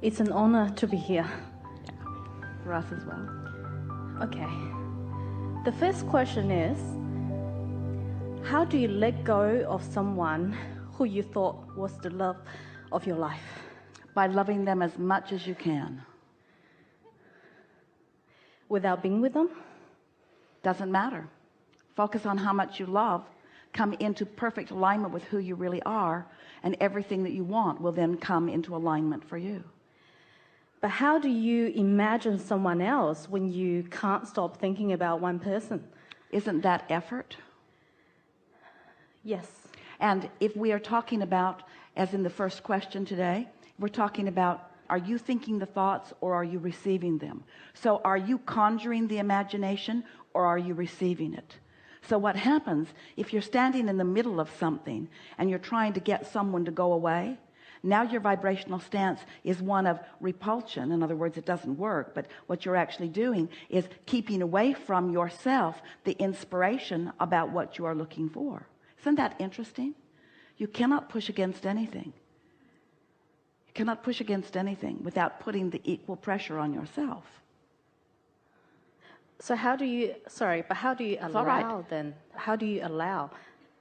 It's an honor to be here. For us as well. Okay. The first question is, how do you let go of someone who you thought was the love of your life? By loving them as much as you can. Without being with them? Doesn't matter. Focus on how much you love. Come into perfect alignment with who you really are, and everything that you want will then come into alignment for you. But how do you imagine someone else when you can't stop thinking about one person? Isn't that effort? Yes. And if we are talking about, as in the first question today, we're talking about, are you thinking the thoughts or are you receiving them? So are you conjuring the imagination or are you receiving it? So what happens if you're standing in the middle of something and you're trying to get someone to go away? Now your vibrational stance is one of repulsion. In other words, it doesn't work, but what you're actually doing is keeping away from yourself the inspiration about what you are looking for. Isn't that interesting? You cannot push against anything. You cannot push against anything without putting the equal pressure on yourself. So how do you allow then? How do you allow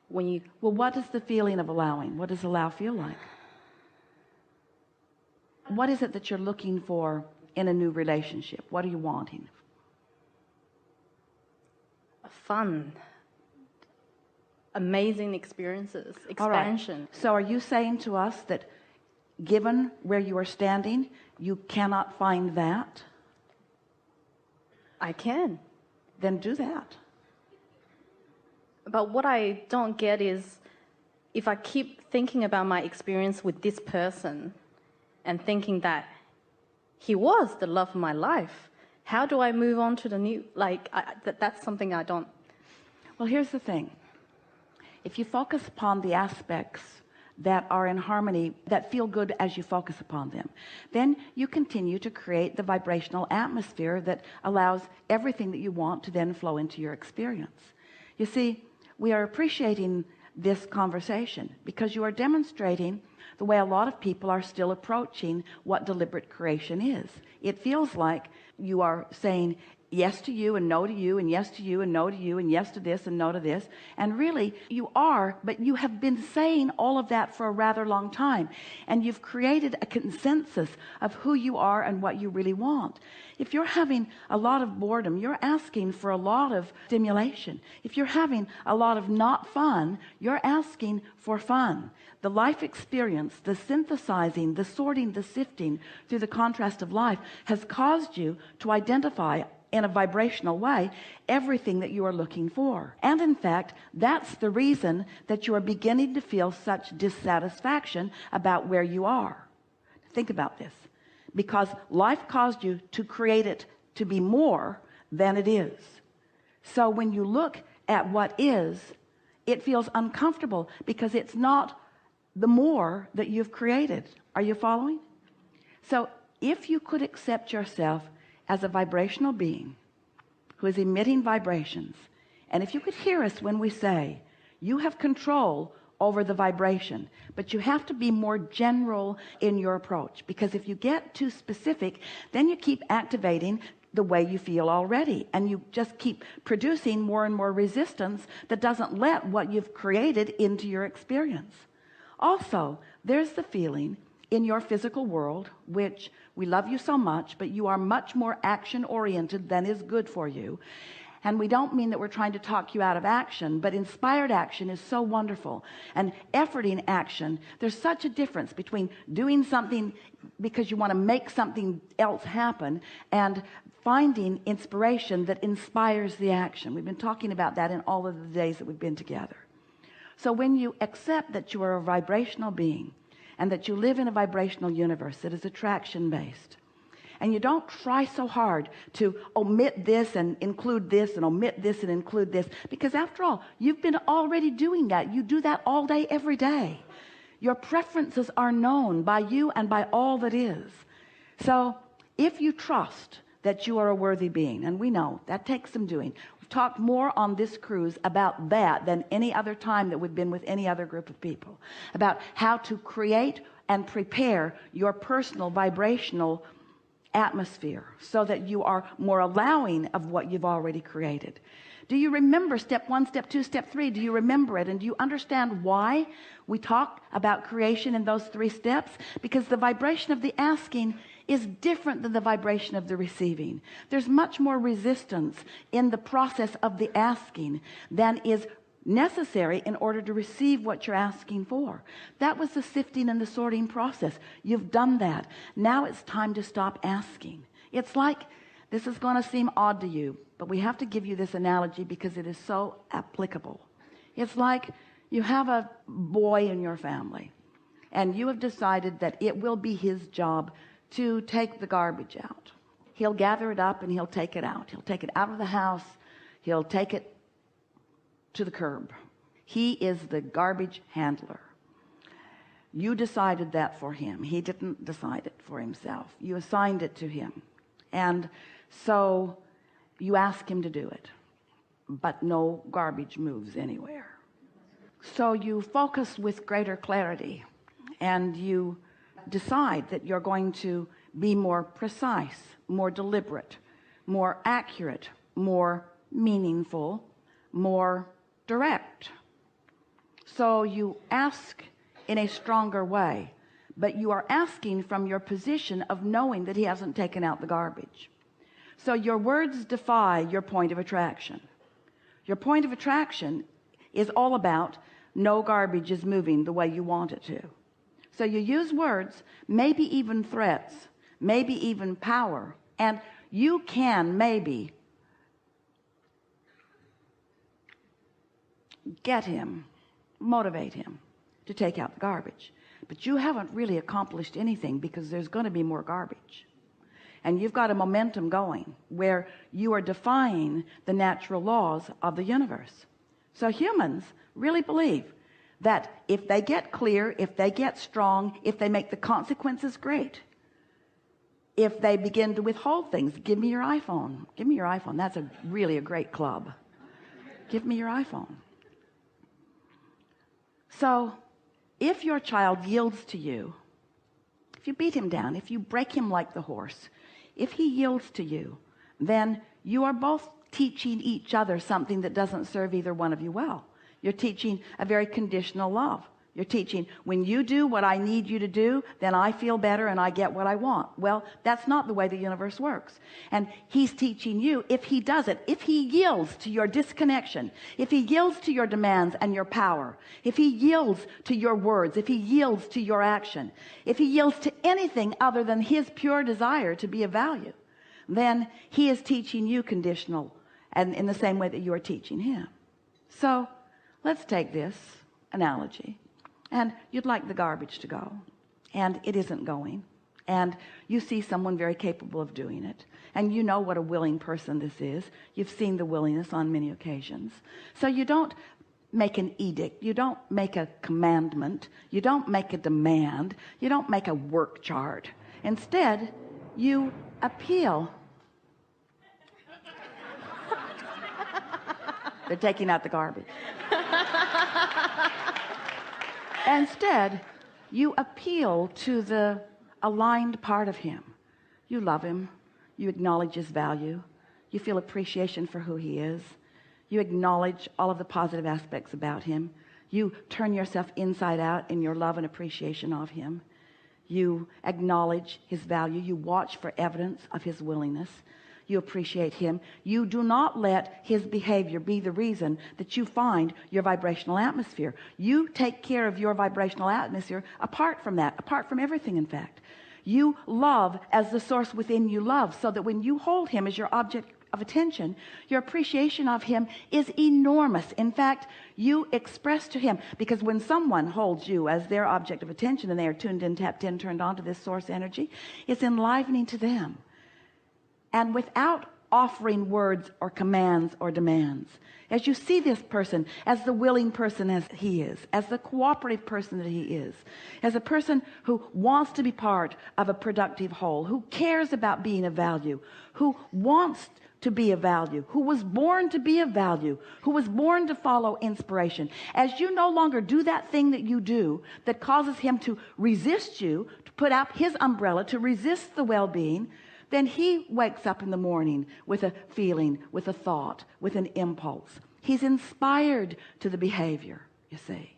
when you... Well, what is the feeling of allowing? What does allow feel like? What is it that you're looking for in a new relationship? What are you wanting? Fun. Amazing experiences. Expansion. All right. So are you saying to us that given where you are standing, you cannot find that? I can. Then do that. But what I don't get is, if I keep thinking about my experience with this person and thinking that he was the love of my life, how do I move on to the new, that's something I don't. Well, here's the thing. If you focus upon the aspects that are in harmony, that feel good as you focus upon them, then you continue to create the vibrational atmosphere that allows everything that you want to then flow into your experience. You see, we are appreciating this conversation because you are demonstrating the way a lot of people are still approaching what deliberate creation is. It feels like you are saying yes to you and no to you, and yes to you and no to you, and yes to this and no to this. And really you are, but you have been saying all of that for a rather long time, and you've created a consensus of who you are and what you really want. If you're having a lot of boredom, you're asking for a lot of stimulation. If you're having a lot of not fun, you're asking for fun. The life experience, the synthesizing, the sorting, the sifting through the contrast of life has caused you to identify in a vibrational way everything that you are looking for. And in fact, that's the reason that you are beginning to feel such dissatisfaction about where you are. Think about this. Because life caused you to create it to be more than it is. So when you look at what is, it feels uncomfortable because it's not the more that you've created. Are you following? So if you could accept yourself as a vibrational being who is emitting vibrations, and if you could hear us when we say you have control over the vibration, but you have to be more general in your approach, because if you get too specific, then you keep activating the way you feel already, and you just keep producing more and more resistance that doesn't let what you've created into your experience. Also, there's the feeling in your physical world, which we love you so much, but you are much more action oriented than is good for you. And we don't mean that we're trying to talk you out of action, but inspired action is so wonderful. And efforting action, there's such a difference between doing something because you want to make something else happen and finding inspiration that inspires the action. We've been talking about that in all of the days that we've been together. So when you accept that you are a vibrational being and that you live in a vibrational universe that is attraction based, and you don't try so hard to omit this and include this and omit this and include this, because after all, you've been already doing that. You do that all day, every day. Your preferences are known by you and by all that is. So if you trust that you are a worthy being, and we know that takes some doing. We've talked more on this cruise about that than any other time that we've been with any other group of people, about how to create and prepare your personal vibrational atmosphere so that you are more allowing of what you've already created. Do you remember step 1, step 2, step 3? Do you remember it? And do you understand why we talk about creation in those 3 steps? Because the vibration of the asking is different than the vibration of the receiving. There's much more resistance in the process of the asking than is necessary in order to receive what you're asking for. That was the sifting and the sorting process. You've done that. Now it's time to stop asking. It's like, this is going to seem odd to you, but we have to give you this analogy because it is so applicable. It's like you have a boy in your family and you have decided that it will be his job to take the garbage out. He'll gather it up and he'll take it out. He'll take it out of the house. He'll take it to the curb. He is the garbage handler. You decided that for him. He didn't decide it for himself. You assigned it to him. And so you ask him to do it, but no garbage moves anywhere. So you focus with greater clarity and you decide that you're going to be more precise, more deliberate, more accurate, more meaningful, more direct. So you ask in a stronger way, but you are asking from your position of knowing that he hasn't taken out the garbage. So your words defy your point of attraction. Your point of attraction is all about no garbage is moving the way you want it to. So you use words, maybe even threats, maybe even power, and you can maybe get him, motivate him to take out the garbage. But you haven't really accomplished anything because there's going to be more garbage. And you've got a momentum going where you are defying the natural laws of the universe. So humans really believe that if they get clear, if they get strong, if they make the consequences great, if they begin to withhold things, give me your iPhone. Give me your iPhone. That's really a great club. Give me your iPhone. So if your child yields to you, if you beat him down, if you break him like the horse, if he yields to you, then you are both teaching each other something that doesn't serve either one of you well. You're teaching a very conditional love. You're teaching, when you do what I need you to do, then I feel better and I get what I want. Well, that's not the way the universe works. And he's teaching you, if he does it, if he yields to your disconnection, if he yields to your demands and your power, if he yields to your words, if he yields to your action, if he yields to anything other than his pure desire to be of value, then he is teaching you conditional, and in the same way that you are teaching him. So let's take this analogy. And you'd like the garbage to go, and it isn't going, and you see someone very capable of doing it, and you know what a willing person this is. You've seen the willingness on many occasions. So you don't make an edict, you don't make a commandment, you don't make a demand, you don't make a work chart. Instead, you appeal. They're taking out the garbage. Instead, you appeal to the aligned part of him. You love him. You acknowledge his value. You feel appreciation for who he is. You acknowledge all of the positive aspects about him. You turn yourself inside out in your love and appreciation of him. You acknowledge his value. You watch for evidence of his willingness. You appreciate him. You do not let his behavior be the reason that you find your vibrational atmosphere. You take care of your vibrational atmosphere apart from that, apart from everything, in fact. You love as the source within you loves, so that when you hold him as your object of attention, your appreciation of him is enormous. In fact, you express to him, because when someone holds you as their object of attention and they are tuned in, tapped in, turned on to this source energy, it's enlivening to them. And without offering words or commands or demands. As you see this person as the willing person as he is, as the cooperative person that he is, as a person who wants to be part of a productive whole, who cares about being of value, who wants to be of value, who was born to be of value, who was born to follow inspiration. As you no longer do that thing that you do that causes him to resist you, to put out his umbrella, to resist the well-being, then he wakes up in the morning with a feeling, with a thought, with an impulse. He's inspired to the behavior, you see.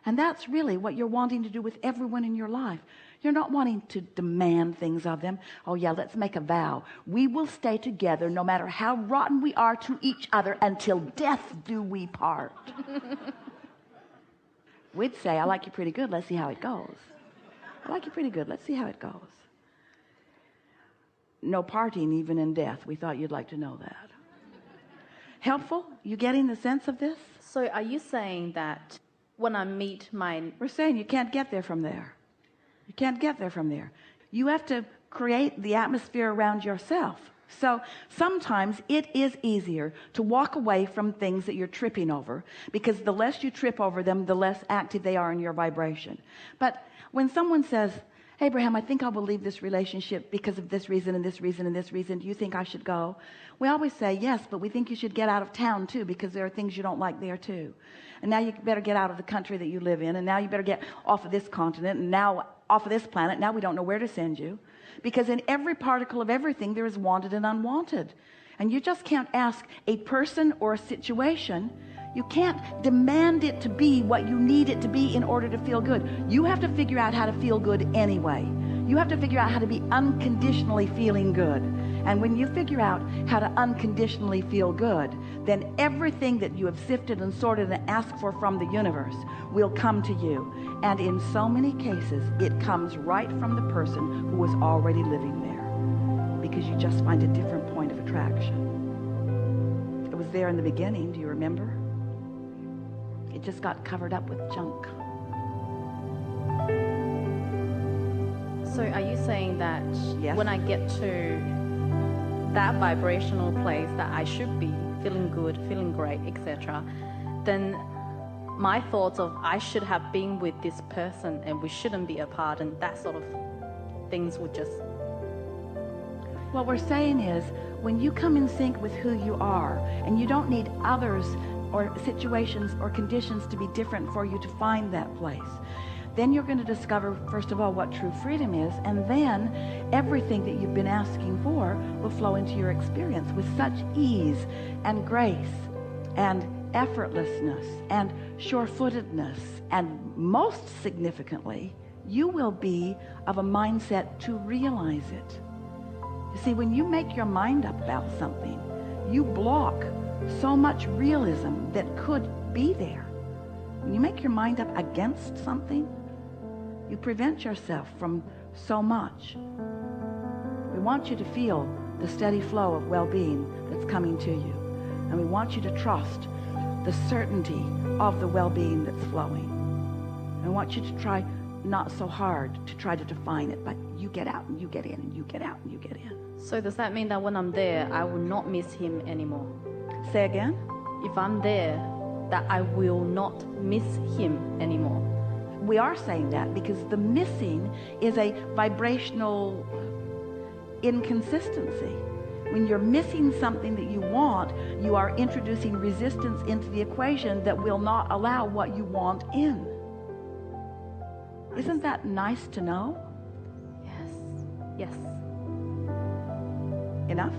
And that's really what you're wanting to do with everyone in your life. You're not wanting to demand things of them. Oh yeah, let's make a vow. We will stay together no matter how rotten we are to each other until death do we part. We'd say, I like you pretty good. Let's see how it goes. I like you pretty good. Let's see how it goes. No parting even in death. We thought you'd like to know that. Helpful? You getting the sense of this? So are you saying that when I meet my... We're saying you can't get there from there. You can't get there from there. You have to create the atmosphere around yourself. So sometimes it is easier to walk away from things that you're tripping over, because the less you trip over them, the less active they are in your vibration. But when someone says, Abraham, I think I will leave this relationship because of this reason and this reason and this reason. Do you think I should go? We always say, yes, but we think you should get out of town too, because there are things you don't like there too. And now you better get out of the country that you live in. And now you better get off of this continent. And now off of this planet. Now we don't know where to send you. Because in every particle of everything, there is wanted and unwanted. And you just can't ask a person or a situation. You can't demand it to be what you need it to be in order to feel good. You have to figure out how to feel good anyway. You have to figure out how to be unconditionally feeling good. And when you figure out how to unconditionally feel good, then everything that you have sifted and sorted and asked for from the universe will come to you. And in so many cases, it comes right from the person who was already living there, because you just find a different point of attraction. It was there in the beginning. Do you remember? It just got covered up with junk. So are you saying that Yes. when I get to that vibrational place that I should be, feeling good, feeling great, etc., then my thoughts of I should have been with this person and we shouldn't be apart and that sort of things would just... What we're saying is, when you come in sync with who you are, and you don't need others or situations or conditions to be different for you to find that place, then you're going to discover, first of all, what true freedom is, and then everything that you've been asking for will flow into your experience with such ease and grace and effortlessness and sure-footedness. And most significantly, you will be of a mindset to realize it. You see, when you make your mind up about something, you block so much realism that could be there. When you make your mind up against something, you prevent yourself from so much. We want you to feel the steady flow of well-being that's coming to you. And we want you to trust the certainty of the well-being that's flowing. And we want you to try not so hard to try to define it, but you get out and you get in and you get out and you get in. So does that mean that when I'm there, I will not miss him anymore? Say again? If I'm there, that I will not miss him anymore? We are saying that because the missing is a vibrational inconsistency. When you're missing something that you want, you are introducing resistance into the equation that will not allow what you want in. Isn't that nice to know? Yes. Yes. Enough?